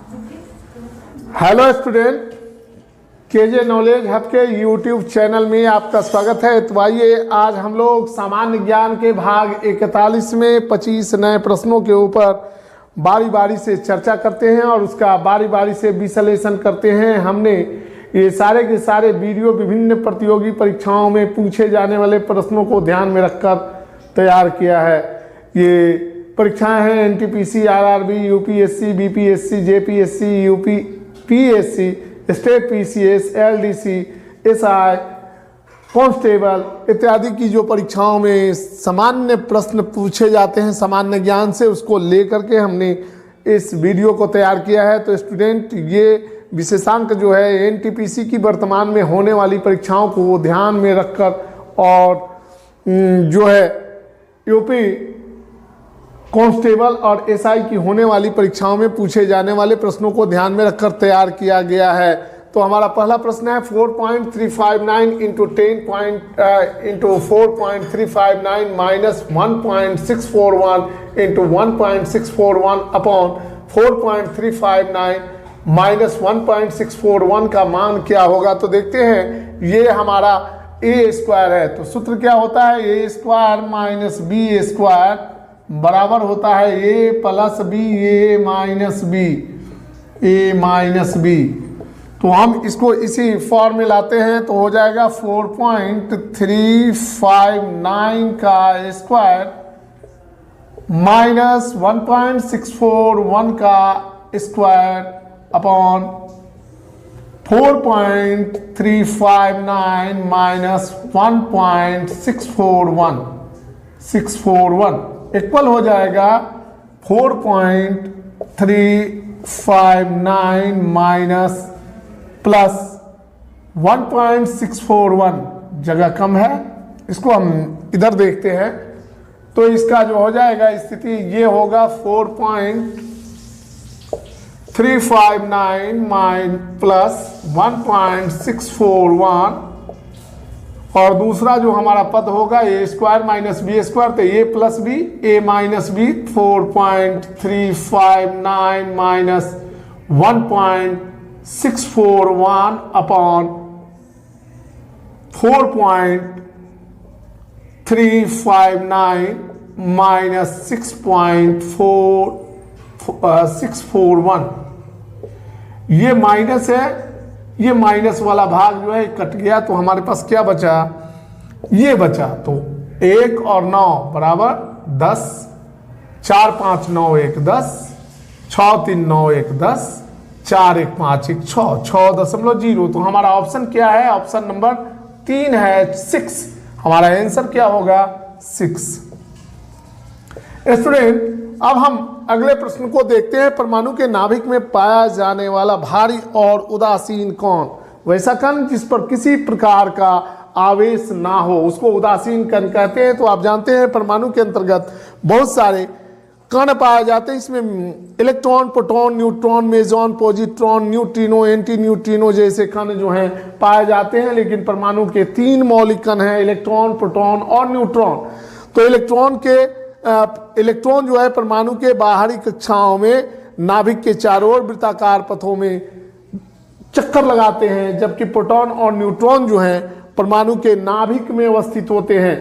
Hello student, KJ knowledge hub के YouTube channel में आपका स्वागत है। तो आइए आज हम लोग सामान्य ज्ञान के भाग 41 में 25 नए प्रश्नों के ऊपर बारी बारी से चर्चा करते हैं और उसका बारी बारी से विश्लेषण करते हैं। हमने ये सारे के सारे वीडियो विभिन्न प्रतियोगी परीक्षाओं में पूछे जाने वाले प्रश्नों को ध्यान में रखकर तैयार किया है। ये परीक्षाएं हैं NTPC, RRB, UPSC, BPSC, JPSC, UPSC, state PCS, LDC, SI, constable इत्यादि की जो परीक्षाओं में सामान्य प्रश्न पूछे जाते हैं सामान्य ज्ञान से, उसको लेकर के हमने इस वीडियो को तैयार किया है। तो स्टूडेंट, ये विशेषांक जो है एनटीपीसी की वर्तमान में होने वाली परीक्षाओं को ध्यान में रखकर और जो है यूपी कांस्टेबल और एसआई की होने वाली परीक्षाओं में पूछे जाने वाले प्रश्नों को ध्यान में रखकर तैयार किया गया है। तो हमारा पहला प्रश्न है 4.359 into 4.359 minus 1.641 into 1.641 upon 4.359 minus 1.641 का मान क्या होगा। तो देखते हैं, ये हमारा ए स्क्वायर है। तो सूत्र क्या होता है, ए स्क्वायर माइनस बी स्क्वायर बराबर होता है ए plus B, A minus B. तो हम इसको इसी फॉर्म में लाते हैं तो हो जाएगा 4.359 का स्क्वायर माइनस 1.641 का स्क्वायर अपॉन 4.359 माइनस 1.641 इक्वल हो जाएगा 4.359 माइनस प्लस 1.641, जगह कम है, इसको हम इधर देखते हैं। तो इसका जो हो जाएगा स्थिति ये होगा 4.359 प्लस 1.641 और दूसरा जो हमारा पद होगा A square minus B square, तो A plus B, A minus B, 4.359 minus 1.641 upon 4.359 minus 641। ये माइनस है, ये माइनस वाला भाग जो है कट गया, तो हमारे पास क्या बचा, ये बचा। तो 1 और 9 बराबर 10, 4 5 9 1 10, 6 3 9 1 10, 4 1 5 1 6, 6.0। तो हमारा ऑप्शन क्या है, ऑप्शन नंबर 3 है 6। हमारा आंसर क्या होगा 6। स्टूडेंट, अब हम अगले प्रश्न को देखते हैं। परमाणु के नाभिक में पाया जाने वाला भारी और उदासीन कण, वैसा कण जिस पर किसी प्रकार का आवेश ना हो, उसको उदासीन कण कहते हैं। तो आप जानते हैं परमाणु के अंतर्गत बहुत सारे कण पाए जाते हैं। इसमें electron, proton, neutron, meson, positron, neutrino, anti neutrino जैसे कण जो हैं पाए जाते हैं। लेकिन परमाणु के 3 मौलिक कण हैं, इलेक्ट्रॉन, प्रोटॉन और न्यूट्रॉन। तो इलेक्ट्रॉन जो है परमाणु के बाहरी कक्षाओं में नाभिक के चारों ओर वृत्ताकार पथों में चक्कर लगाते हैं, जबकि प्रोटॉन और न्यूट्रॉन जो हैं परमाणु के नाभिक में अवस्थित होते हैं।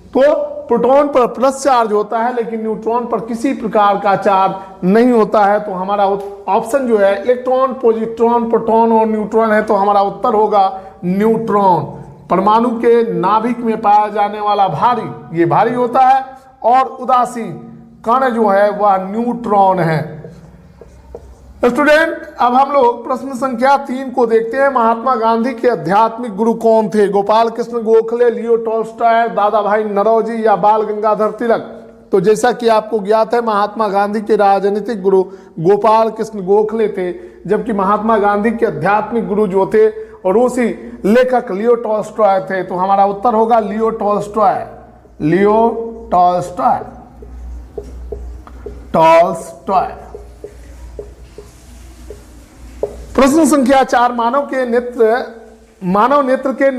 तो प्रोटॉन पर प्लस चार्ज होता है लेकिन न्यूट्रॉन पर किसी प्रकार का चार्ज नहीं होता है। तो हमारा ऑप्शन जो है इलेक्ट्रॉन, पॉजिट्रॉन, प्रोटॉन और न्यूट्रॉन है। तो हमारा उत्तर होगा न्यूट्रॉन। परमाणु के नाभिक में पाया जाने वाला भारी, ये भारी होता है, और उदासीन कण जो है वह न्यूट्रॉन है। स्टूडेंट, अब हम लोग प्रश्न संख्या 3 को देखते हैं। महात्मा गांधी के आध्यात्मिक गुरु कौन थे, गोपाल कृष्ण गोखले, लियो टॉल्स्टॉय, दादा भाई नौरोजी या बाल गंगाधर तिलक। तो जैसा कि आपको ज्ञात है, महात्मा गांधी के राजनीतिक गुरु गोपाल कृष्ण गोखले थे, जबकि महात्मा गांधी के आध्यात्मिक गुरु जो थे रूसी लेखक लियो टॉल्स्टॉय थे। तो हमारा उत्तर होगा लियो टॉल्स्टॉय। प्रश्न संख्या 4, मानव नेत्र के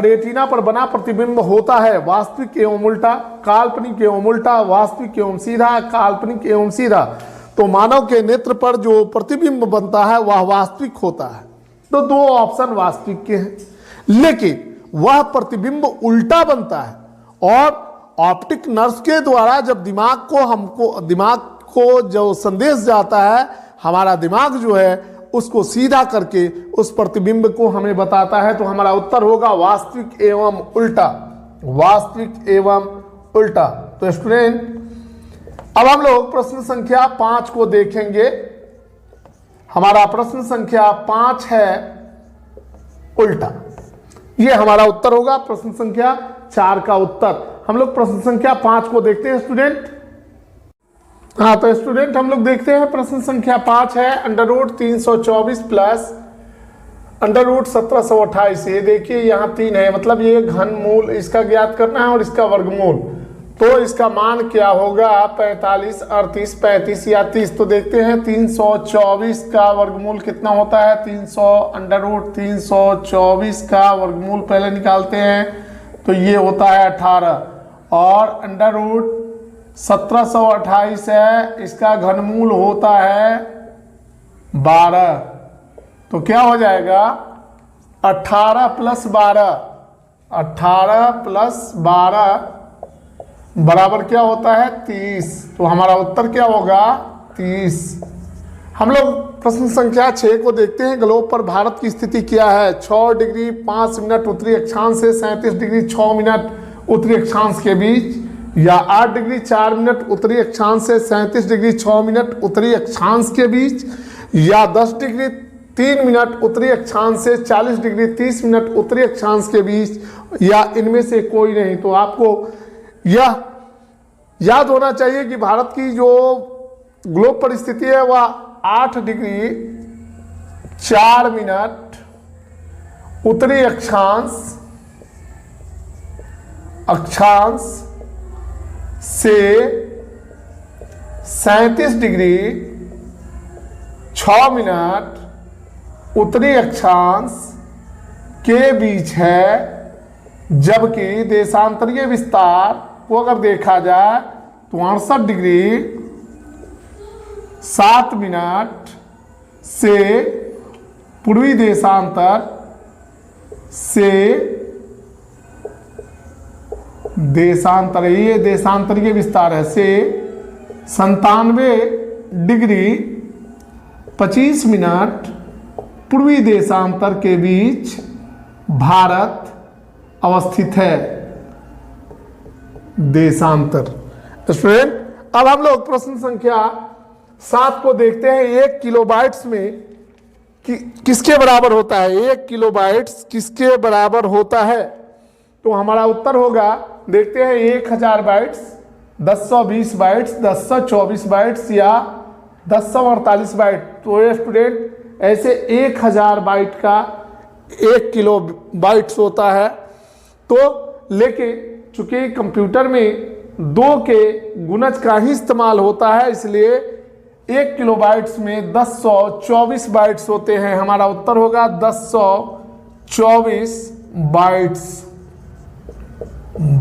रेटिना पर बना प्रतिबिंब होता है वास्तविक एवं उल्टा, काल्पनिक एवं उल्टा, वास्तविक एवं सीधा, काल्पनिक एवं सीधा। तो मानव के नेत्र पर जो प्रतिबिंब बनता है वह वास्तविक होता है। तो दो ऑप्शन वास्तविक के हैं, लेकिन वह प्रतिबिंब उल्टा बनता है और ऑप्टिक नर्व के द्वारा जब दिमाग को जो संदेश जाता है, हमारा दिमाग जो है उसको सीधा करके उस प्रतिबिंब को हमें बताता है। तो हमारा उत्तर होगा वास्तविक एवं उल्टा, वास्तविक एवं उल्टा। तो स्टूडेंट, अब हम लोग प्रश्न संख्या 5 को देखेंगे। हमारा प्रश्न संख्या 5 है उल्टा, ये हमारा उत्तर होगा। प्रश्न संख्या 4 का उत्तर। हम लोग प्रश्न संख्या 5 को देखते हैं स्टूडेंट। हाँ तो स्टूडेंट, हम लोग देखते हैं प्रश्न संख्या 5 है √324 प्लस √1728। ये देखिए यहाँ 3 है, मतलब ये घनमूल इसका ज्ञात करना है और इसका वर्गमूल। तो इसका मान क्या होगा? 45, 38, 35 या 30। तो देखते हैं 324 का वर्गमूल कितना होता है। 324 का वर्गमूल पहले निकालते हैं, तो ये होता है 18 और √1728 है, इसका घनमूल होता है 12। तो क्या हो जाएगा? 18 + 12, 18 + 12 बराबर क्या होता है? 30। तो हमारा उत्तर क्या होगा? 30। हम लोग प्रश्न संख्या 6 को देखते हैं। ग्लोब पर भारत की स्थिति क्या है? 6 डिग्री 5 मिनट उत्तरी अक्षांश से 37 डिग्री 6 मिनट उत्तरी अक्षांश के बीच, या 8 डिग्री 4 मिनट उत्तरी अक्षांश से 37 डिग्री 6 मिनट उत्तरी अक्षांश के बीच, या 10 डिग्री 3 मिनट उत्तरी अक्षांश से 40 डिग्री 30 मिनट उत्तरी अक्षांश के बीच, या इनमें से कोई नहीं। तो आपको यह याद होना चाहिए कि भारत की जो ग्लोब पर स्थिति है वह 8 डिग्री 4 मिनट उत्तरी अक्षांश से 37 डिग्री 6 मिनट उत्तरी अक्षांश के बीच है, जबकि देशांतरीय विस्तार को अगर देखा जाए तो 68 डिग्री 7 मिनट से पूर्वी देशांतर से ये देशांतरीय विस्तार है, से 97 डिग्री 25 मिनट पूर्वी देशांतर के बीच भारत अवस्थित है। देशांतर। स्टूडेंट, अब हम लोग प्रश्न संख्या 7 को देखते हैं। 1 किलोबाइट्स में किसके बराबर होता है? 1 किलोबाइट्स किसके बराबर होता है? तो हमारा उत्तर होगा, देखते हैं 1000 बाइट्स, 1020 बाइट्स, 1024 बाइट्स या 1048 बाइट। तो ये स्टूडेंट ऐसे 1000 बाइट का 1 किलो बाइट्स होता है। तो लेकिन चूंकि कंप्यूटर में 2 के गुणज का ही इस्तेमाल होता है, इसलिए 1 किलोबाइट्स में 1024 बाइट्स होते हैं। हमारा उत्तर होगा 1024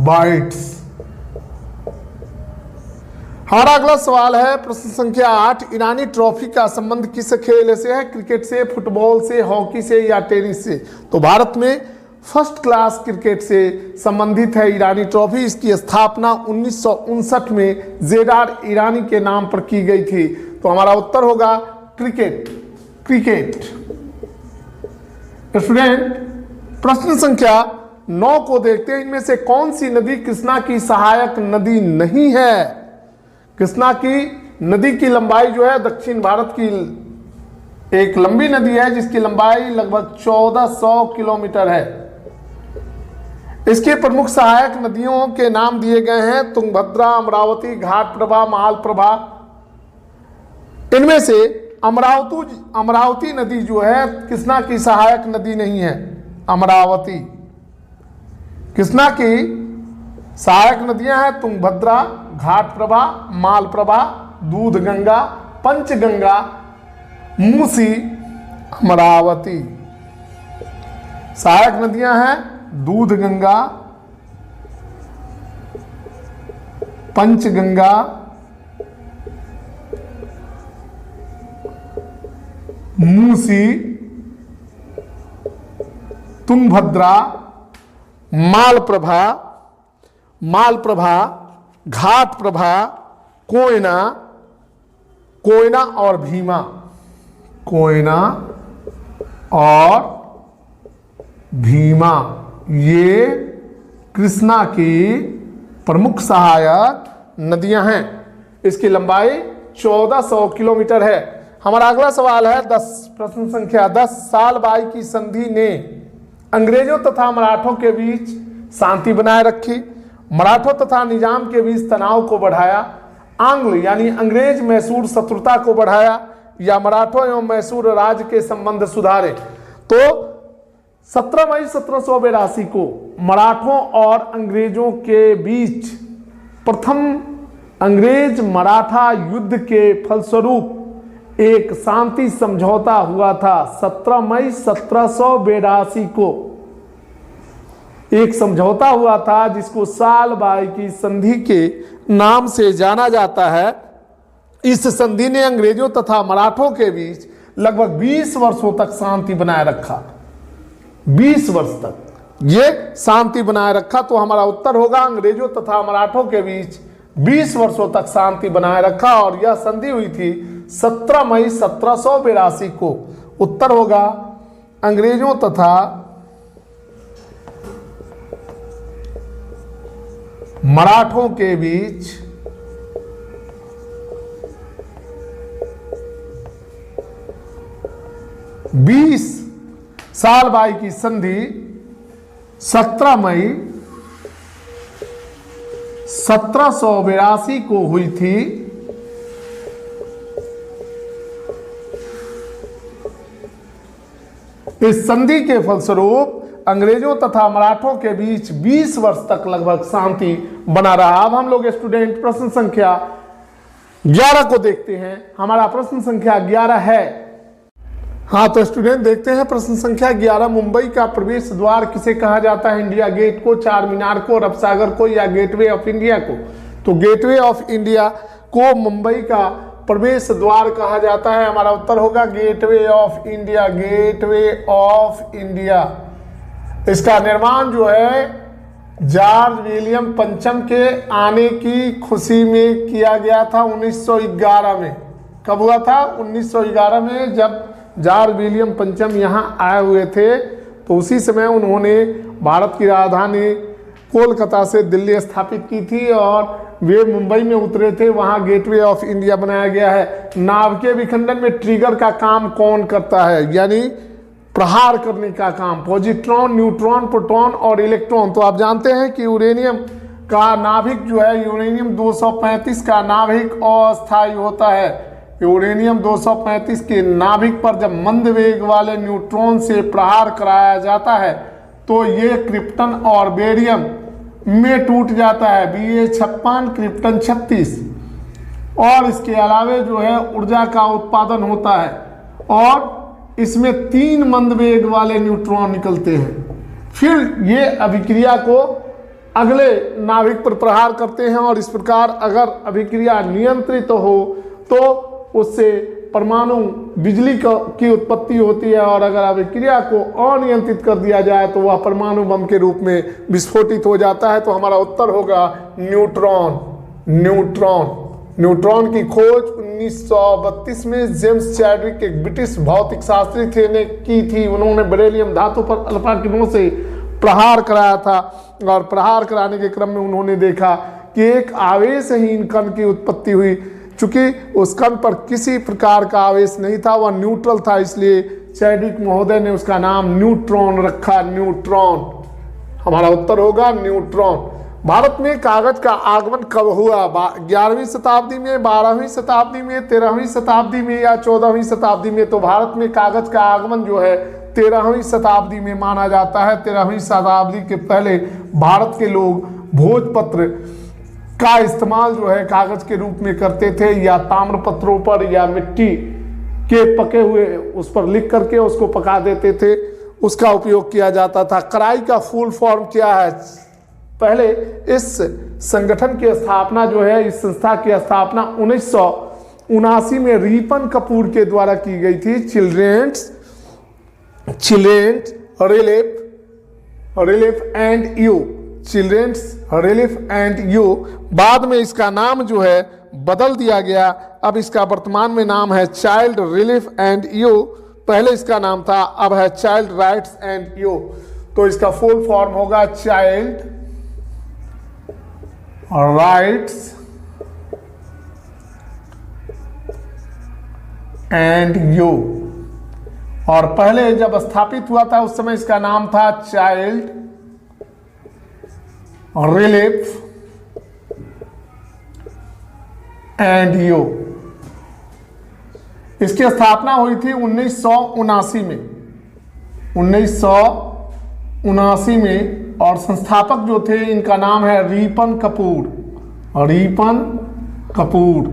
बाइट्स। हमारा अगला सवाल है प्रश्न संख्या 8। ईरानी ट्रॉफी का संबंध किस खेल से है? क्रिकेट से, फुटबॉल से, हॉकी से या टेनिस से? तो भारत में फर्स्ट क्लास क्रिकेट से संबंधित है ईरानी ट्रॉफी। इसकी स्थापना 1959 में जेडार ईरानी के नाम पर की गई थी। तो हमारा उत्तर होगा क्रिकेट। स्टूडेंट, प्रश्न संख्या 9 को देखते हैं। इनमें से कौन सी नदी कृष्णा की सहायक नदी नहीं है? कृष्णा की नदी की लंबाई जो है दक्षिण भारत की एक लंबी नदी है, जिसकी लंबाई लगभग 1400 किलोमीटर है। इसके प्रमुख सहायक नदियों के नाम दिए गए हैं तुंगभद्रा, अमरावती, घाटप्रभा, मालप्रभा। इनमें से अमरावती नदी जो है कृष्णा की सहायक नदी नहीं है। अमरावती कृष्णा की सहायक नदियां हैं तुंगभद्रा, घाटप्रभा, मालप्रभा, दूधगंगा, पंचगंगा, मूसी, अमरावती। सहायक नदियां हैं दूधगंगा, पंचगंगा, मूसी, तुंगभद्रा, मालप्रभा, घाटप्रभा, कोयना, कोयना और भीमा, कोयना और भीमा, ये कृष्णा की प्रमुख सहायक नदियां हैं। इसकी लंबाई 1400 किलोमीटर है। हमारा अगला सवाल है 10, प्रश्न संख्या 10। सालबाई की संधि ने अंग्रेजों तथा मराठों के बीच शांति बनाए रखी, मराठों तथा निजाम के बीच तनाव को बढ़ाया, आंग्ल यानी अंग्रेज मैसूर शत्रुता को बढ़ाया, या मराठों एवं मैसूर राज्य के संबंध सुधारे। तो 17 मई 1782 को मराठों और अंग्रेजों के बीच प्रथम अंग्रेज मराठा युद्ध के फलस्वरूप एक शांति समझौता हुआ था। 17 मई 1782 को एक समझौता हुआ था जिसको सालबाई की संधि के नाम से जाना जाता है। इस संधि ने अंग्रेजों तथा मराठों के बीच लगभग 20 वर्षों तक शांति बनाए रखा। 20 वर्ष तक ये शांति बनाए रखा। तो हमारा उत्तर होगा अंग्रेजों तथा मराठों के बीच 20 वर्षों तक शांति बनाए रखा, और यह संधि हुई थी 17 मई 1782 को। उत्तर होगा अंग्रेजों तथा मराठों के बीच 20 सालबाई की संधि 17 मई 1782 को हुई थी। इस संधि के फलस्वरूप अंग्रेजों तथा मराठों के बीच 20 वर्ष तक लगभग शांति बना रहा। अब हम लोग स्टूडेंट प्रश्न संख्या 11 को देखते हैं। हमारा प्रश्न संख्या 11 है। हाँ तो स्टूडेंट देखते हैं प्रश्न संख्या 11। मुंबई का प्रवेश द्वार किसे कहा जाता है? इंडिया गेट को, चार मीनार को, अरब सागर को, या गेटवे ऑफ इंडिया को? तो गेटवे ऑफ इंडिया को मुंबई का प्रवेश द्वार कहा जाता है। हमारा उत्तर होगा gateway of India, gateway of India. इसका निर्माण जो है जॉर्ज विलियम पंचम के आने की खुशी में किया गया था 1911 में। कब हुआ था? 1911 में, जब जॉर्ज विलियम पंचम यहाँ आए हुए थे तो उसी समय उन्होंने भारत की राजधानी कोलकाता से दिल्ली स्थापित की थी और वे मुंबई में उतरे थे। वहाँ गेटवे ऑफ इंडिया बनाया गया है। नाभिकीय विखंडन में ट्रिगर का काम कौन करता है? यानी प्रहार करने का काम। पॉजिट्रॉन, न्यूट्रॉन, प्रोटॉन और इलेक्ट्रॉन। तो आप जानते हैं कि यूरेनियम का नाभिक जो है, यूरेनियम 235 का नाभिक अस्थायी होता है। यूरेनियम 235 के नाभिक पर जब मंद वेग वाले न्यूट्रॉन से प्रहार कराया जाता है तो ये क्रिप्टन और बेरियम में टूट जाता है। Ba56, krypton 36। और इसके अलावे जो है ऊर्जा का उत्पादन होता है और इसमें 3 मंद वेग वाले न्यूट्रॉन निकलते हैं। फिर ये अभिक्रिया को अगले नाभिक पर प्रहार करते हैं और इस प्रकार अगर अभिक्रिया नियंत्रित हो तो उससे परमाणु बिजली की उत्पत्ति होती है, और अगर अभिक्रिया को अनियंत्रित कर दिया जाए तो वह परमाणु बम के रूप में विस्फोटित हो जाता है। तो हमारा उत्तर होगा न्यूट्रॉन। न्यूट्रॉन की खोज 1932 में जेम्स चैडविक, एक ब्रिटिश भौतिक शास्त्री थे, ने की थी। उन्होंने बेरिलियम धातु पर अल्फा किरणों से प्रहार कराया था और प्रहार कराने के क्रम में उन्होंने देखा कि एक आवेशहीन कण की उत्पत्ति हुई। चूंकि उस कण पर किसी प्रकार का आवेश नहीं था, वह न्यूट्रल था, इसलिए चैडविक महोदय ने उसका नाम न्यूट्रॉन रखा। न्यूट्रॉन हमारा उत्तर होगा न्यूट्रॉन। भारत में कागज का आगमन कब हुआ? 11वीं शताब्दी में, 12वीं शताब्दी में, 13वीं शताब्दी में या 14वीं शताब्दी में? तो भारत में कागज का आगमन जो है 13वीं शताब्दी में माना जाता है। 13वीं शताब्दी के पहले भारत के लोग भोजपत्र का इस्तेमाल जो है कागज के रूप में करते थे, या ताम्र पत्रों पर या मिट्टी के पके हुए उस पर लिख करके उसको पका देते थे, उसका उपयोग किया जाता था। कराई का फुल फॉर्म क्या है? पहले इस संगठन की स्थापना जो है, इस संस्था की स्थापना 1979 में रिपन कपूर के द्वारा की गई थी। Children's relief and you, children's relief and you. बाद में इसका नाम जो है बदल दिया गया, अब इसका वर्तमान में नाम है चाइल्ड रिलीफ एंड यू। पहले इसका नाम था, अब है चाइल्ड राइट्स एंड यू। तो इसका फुल फॉर्म होगा चाइल्ड राइट्स एंड यू। और पहले जब स्थापित हुआ था उस समय इसका नाम था चाइल्ड रिलीफ एंड यू। इसकी स्थापना हुई थी 1979 में, 1979 में। और संस्थापक जो थे इनका नाम है रिपन कपूर, रिपन कपूर।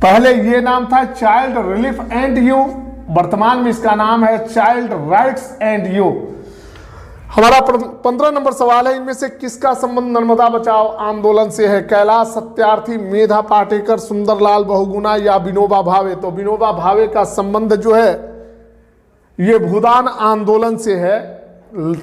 पहले ये नाम था चाइल्ड रिलीफ एंड यू, वर्तमान में इसका नाम है चाइल्ड राइट्स एंड यू। हमारा 15 नंबर सवाल है, इनमें से किसका संबंध नर्मदा बचाओ आंदोलन से है? कैलाश सत्यार्थी, मेधा पाटेकर, सुंदरलाल बहुगुणा या विनोबा भावे? तो विनोबा भावे का संबंध जो है ये भूदान आंदोलन से है।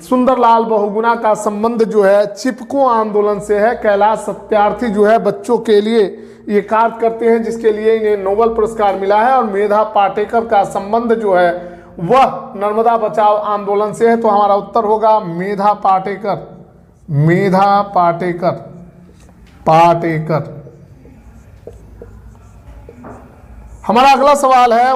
सुंदरलाल बहुगुणा का संबंध जो है चिपको आंदोलन से है। कैलाश सत्यार्थी जो है बच्चों के लिए ये कार्य करते हैं जिसके लिए इन्हें नोबेल पुरस्कार मिला है। और मेधा पाटेकर का संबंध जो है वह नर्मदा बचाओ आंदोलन से है। तो हमारा उत्तर होगा मेधा पाटेकर, मेधा पाटेकर, पाटेकर। हमारा अगला सवाल है,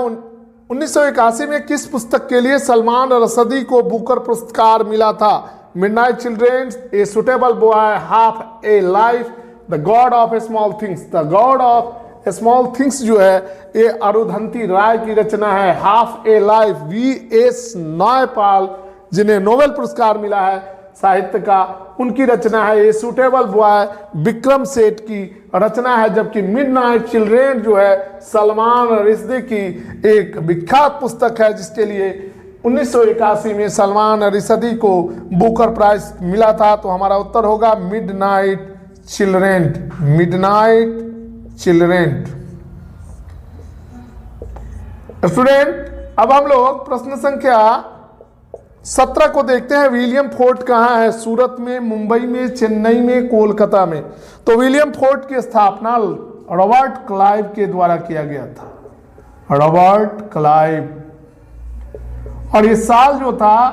1981 में किस पुस्तक के लिए सलमान रशदी को बुकर पुरस्कार मिला था? Midnight children's, a suitable boy, half A life, the God of small things. The God of small things जो है ये अरुंधति राय की रचना है। हाफ ए लाइफ V.S. नायपाल जिन्हें नोबेल पुरस्कार मिला है साहित्य का, उनकी रचना है। A suitable boy Vikram Seth की रचना है। जबकि मिडनाइट चिल्ड्रेन जो है सलमान रशदी की एक विख्यात पुस्तक है जिसके लिए 1981 में सलमान रशदी को बुकर प्राइज मिला था। तो हमारा उत्तर होगा midnight children, midnight children. Student अब हम लोग प्रश्न संख्या 17 को देखते हैं। विलियम फोर्ट कहाँ है? सूरत में, मुंबई में, चेन्नई में, कोलकाता में। तो विलियम फोर्ट की स्थापना रॉबर्ट क्लाइव के द्वारा किया गया था, रॉबर्ट क्लाइव। और ये साल जो था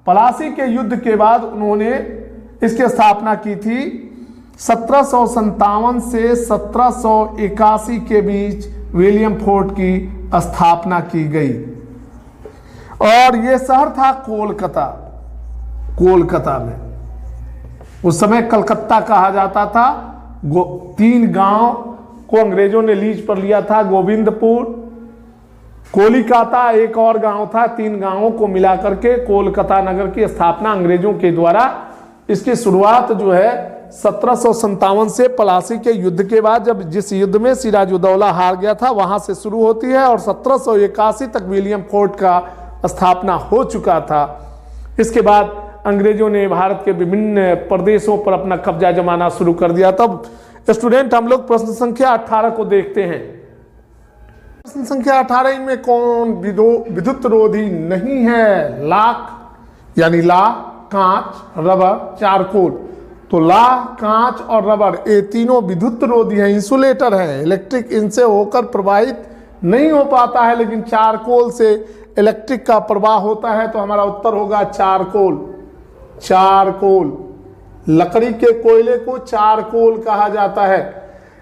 पलासी के युद्ध के बाद उन्होंने इसकी स्थापना की थी। 1757 से 1781 के बीच विलियम फोर्ट की स्थापना की गई। और यह शहर था कोलकाता, कोलकाता में। उस समय कलकत्ता कहा जाता था। 3 गांव को अंग्रेजों ने लीज पर लिया था, गोविंदपुर, कोलिकाता, एक और गांव था। 3 गांवों को मिलाकर के कोलकाता नगर की स्थापना अंग्रेजों के द्वारा। इसकी शुरुआत जो है 1757 से पलासी के युद्ध के बाद, जब जिस युद्ध में सिराजुद्दौला हार गया था वहां से शुरू होती है। और 1781 तक विलियम फोर्ट का स्थापना हो चुका था। इसके बाद अंग्रेजों ने भारत के विभिन्न प्रदेशों पर अपना कब्जा जमाना शुरू कर दिया। तब स्टूडेंट हम लोग प्रश्न संख्या 18 को देखते हैं। प्रश्न संख्या 18, इनमें कौन विद्युत रोधी नहीं है? लाख यानी ला, कांच, रबर, चारकोल। तो ला, कांच और रबर ये तीनों विद्युत रोधी हैं, इंसुलेटर हैं। इलेक्ट्रिक इनसे होकर प्रवाहित नहीं हो पाता है, लेकिन चारकोल से इलेक्ट्रिक का प्रवाह होता है। तो हमारा उत्तर होगा चारकोल, चारकोल। लकड़ी के कोयले को चारकोल कहा जाता है।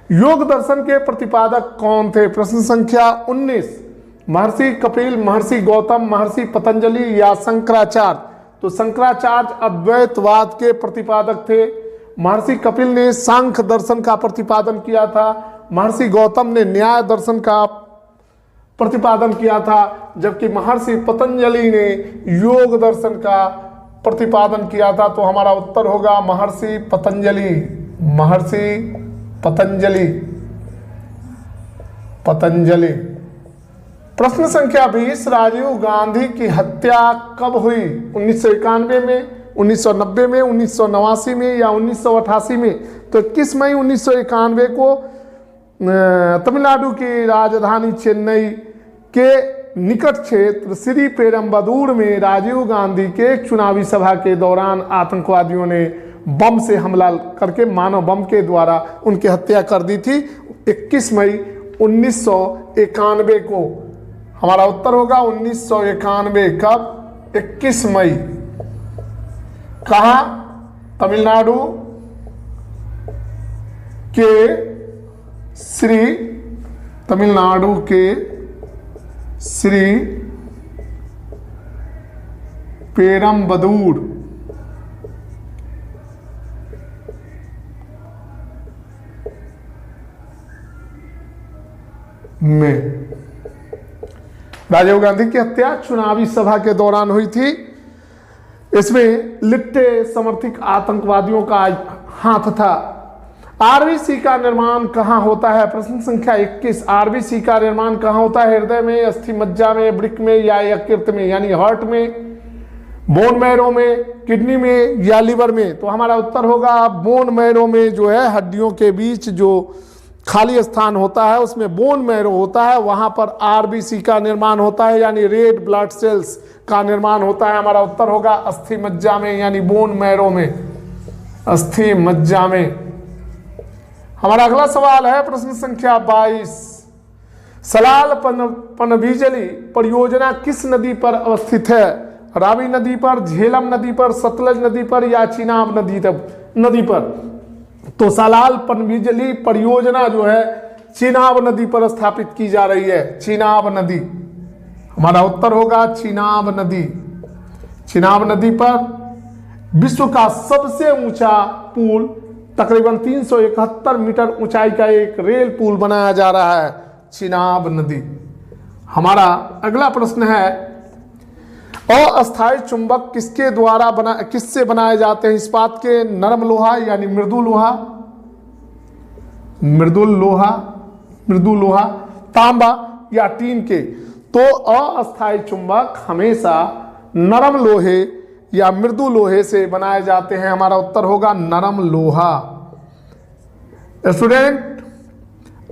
योग दर्शन के प्रतिपादक कौन थे? प्रश्न संख्या 19, महर्षि कपिल, महर्षि गौतम, महर्षि पतंजलि या शंकराचार्य? तो शंकराचार्य अद्वैतवाद के प्रतिपादक थे। महर्षि कपिल ने सांख्य दर्शन का प्रतिपादन किया था। महर्षि गौतम ने न्याय दर्शन का प्रतिपादन किया था, जबकि महर्षि पतंजलि ने योग दर्शन का प्रतिपादन किया था। तो हमारा उत्तर होगा महर्षि पतंजलि, महर्षि पतंजलि, पतंजलि। प्रश्न संख्या 20, राजीव गांधी की हत्या कब हुई? 1991 में, 1990 में, 1989 में या 1988 में? तो 21 मई 1991 को तमिलनाडु की राजधानी चेन्नई के निकट क्षेत्र श्री पेरम्बदूर में राजीव गांधी के चुनावी सभा के दौरान आतंकवादियों ने बम से हमला करके मानव बम के द्वारा उनकी हत्या कर दी थी 21 मई 1991 को। हमारा उत्तर होगा 1991। कब? 21 मई। कहाँ? तमिलनाडु के श्री पेरम्बदूर में राजीव गांधी की हत्या चुनावी सभा के दौरान हुई थी। इसमें लिट्टे समर्थित आतंकवादियों का हाथ था। आरबीसी का निर्माण कहाँ होता है? प्रश्न संख्या 21। आरबीसी का निर्माण कहाँ होता है? हृदय में, अस्थि मज्जा में, वृक्क में या यकृत में, यानी हार्ट में, बोन मैरो में, किडनी में या लिवर में। तो हमारा उत्तर होगा बोन मैरो में, जो है हड्डियों के बीच जो खाली स्थान होता है उसमें बोन मैरो होता है, वहां पर आरबीसी का निर्माण होता है, यानी रेड ब्लड सेल्स का निर्माण होता है। हमारा उत्तर होगा अस्थि मज्जा में, यानी बोन मैरो में, अस्थि मज्जा में। हमारा अगला सवाल है प्रश्न संख्या 22। सलाल पनबिजली परियोजना किस नदी पर अवस्थित है? रावी नदी पर, झेलम नदी पर, सतलज नदी पर या चिनाब नदी पर? तो सलाल पनबिजली परियोजना जो है चिनाब नदी पर स्थापित की जा रही है, चिनाब नदी। हमारा उत्तर होगा चिनाब नदी। चिनाब नदी पर विश्व का सबसे ऊंचा पुल, तकरीबन 371 मीटर ऊंचाई का एक रेल पुल बनाया जा रहा है, चिनाब नदी। हमारा अगला प्रश्न है अस्थायी चुंबक किससे बनाए जाते हैं? इस्पात के, नरम लोहा यानी मृदु लोहा, तांबा या टीन के? तो अस्थायी चुंबक हमेशा नरम लोहे या मृदु लोहे से बनाए जाते हैं। हमारा उत्तर होगा नरम लोहा। स्टूडेंट,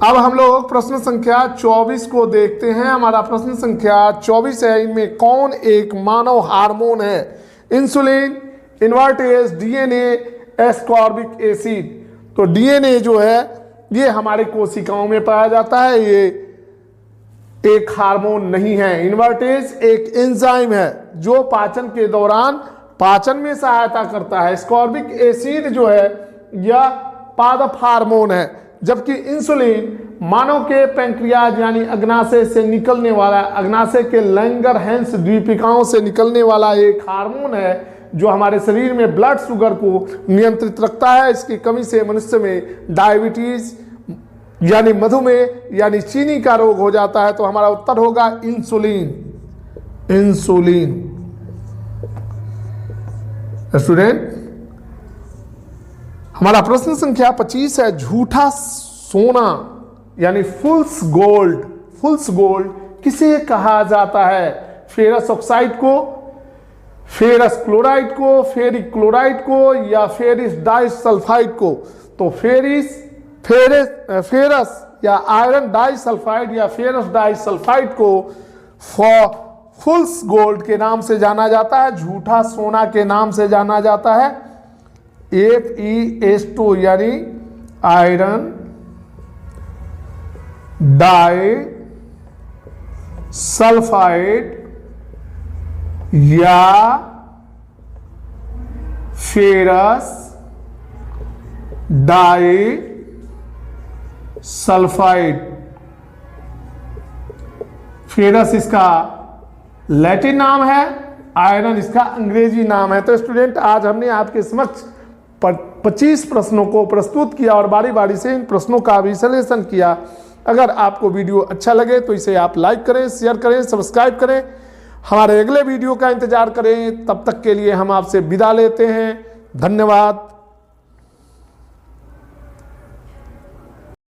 अब हम लोग प्रश्न संख्या 24 को देखते हैं। हमारा प्रश्न संख्या 24 है, इनमें कौन एक मानव हार्मोन है? Insulin, invertase, DNA, ascorbic acid. तो डीएनए जो है ये हमारे कोशिकाओं में पाया जाता है, ये एक हार्मोन नहीं है। इन्वर्टेज एक एंजाइम है जो पाचन के दौरान पाचन में सहायता करता है। एस्कॉर्बिक एसिड जो है यह पादप हार्मोन है, जबकि इंसुलिन मानव के पैंक्रियाज यानी अग्नाशय से निकलने वाला, अग्नाशय के लैंगरहैंस द्वीपिकाओं से निकलने वाला एक हार्मोन है जो हमारे शरीर में ब्लड शुगर को नियंत्रित रखता है। इसकी कमी से मनुष्य में डायबिटीज यानी मधुमेह यानी चीनी का रोग हो जाता है। तो हमारा उत्तर होगा इंसुलिन। स्टूडेंट, हमारा प्रश्न संख्या 25 है, झूठा सोना यानी फुल्स गोल्ड किसे कहा जाता है? फेरस ऑक्साइड को, फेरस क्लोराइड को, फेरिक क्लोराइड को या फेरिस डाइसल्फाइड को? तो फेरस या आयरन डाइसल्फाइड या फेरस डाइसल्फाइड को फुल्स गोल्ड के नाम से जाना जाता है, झूठा सोना के नाम से जाना जाता है। FeS2 यानी आयरन डाइसल्फाइड या फेरस डाइसल्फाइड। फेरस इसका लैटिन नाम है, आयरन इसका अंग्रेजी नाम है। तो स्टूडेंट, आज हमने आपके समक्ष 25 प्रश्नों को प्रस्तुत किया और बारी बारी से इन प्रश्नों का विश्लेषण किया। अगर आपको वीडियो अच्छा लगे तो इसे आप लाइक करें, शेयर करें, सब्सक्राइब करें। हमारे अगले वीडियो का इंतजार करें। तब तक के लिए हम आपसे विदा लेते हैं। धन्यवाद।